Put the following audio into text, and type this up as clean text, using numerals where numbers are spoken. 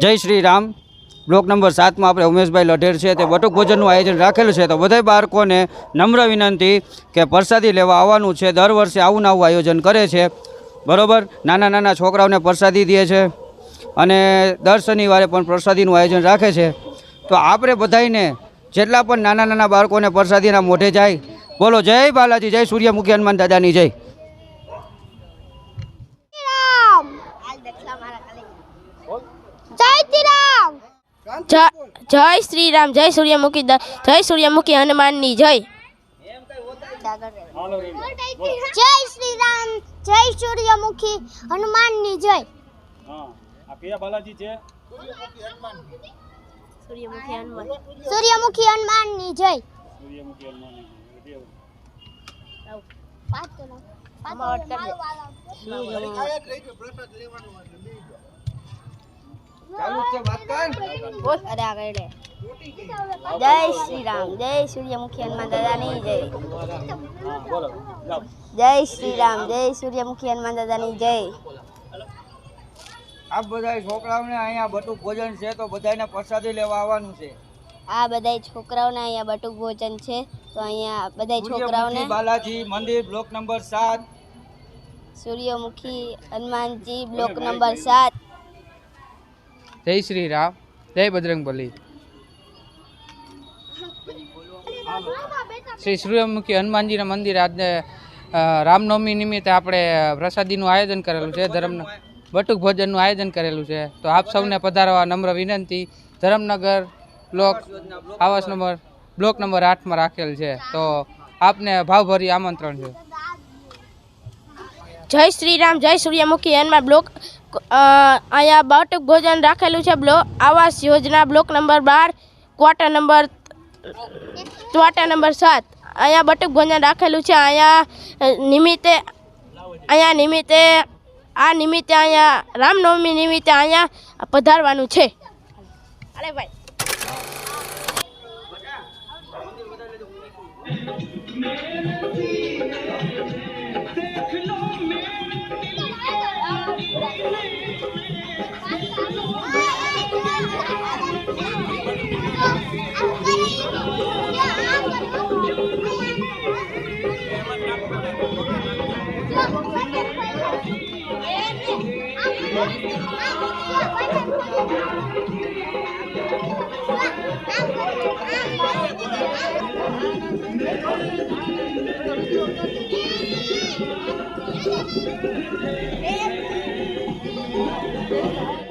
જય Shri Ram. Block number 7 में આપણે ઉમેશભાઈ લઢેર છે તે બટુક ભોજનનું આયોજન રાખેલું છે। તો બધા બાળકોને નમ્ર વિનંતી કે પ્રસાદી લેવા આવવાનું છે। દર વર્ષે આવું નવું આયોજન કરે છે, બરાબર। નાના નાના છોકરાઓને પ્રસાદી દે છે અને દર શનિવારે પણ પ્રસાદીનું આયોજન રાખે છે। તો આપણે બધાને જેટલા પણ નાના નાના બાળકોને પ્રસાદીના મોઢે જાય, બોલો જય બાલાજી, જય સૂર્યમુખી હનુમાન દાદાની જય। जय श्री राम, जय सूर्यमुखी हनुमान नी जय। जय श्री राम, जय सूर्यमुखी हनुमान नी जय। बालाजी छे सूर्यमुखी हनुमान नी जय। जय श्री राम, जय सूर्यमुखी हनुमान दादा नी जय। जय श्री राम, जय सूर्यमुखी हनुमान दादा नी जय। આ બધાય છોકરાઓને અહીંયા બટુક ભોજન છે તો બધાને પ્રસાદી લેવા આવવાનું છે। આ બધાય છોકરાઓને અહીંયા બટુક ભોજન છે તો અહીંયા બધાય છોકરાઓને બાલાજી મંદિર બ્લોક નંબર 7, सूर्यमुखी हनुमानजी ब्लॉक नंबर 7। जय श्री राम, जय बजरंगबली। श्री सूर्यमुखी हनुमानजी मंदिर आज रामनवमी निमित्ते આપણે પ્રસાદીનું આયોજન કરેલું છે। ધર્મ બટુક ભોજનનું આયોજન કરેલું છે તો આપ સૌને પધારવા નમ્ર વિનંતી। ધરમનગર આવાસ નંબર બ્લોક નંબર 8 માં રાખેલ છે તો આપને ભાવભરી આમંત્રણ છે। जय श्री राम, जय सूर्यमुखी हनुमान ब्लॉक अँ बटुक भोजन राखेलू है। Block Awas Yojana block number 12 quarter number 7 अँ बटुक भोजन राखेलू है। अँ निमित्ते आ निमित्ते अँ रामनवमी निमित्ते अँ पधारवानुं छे। अरे भाई Thank you.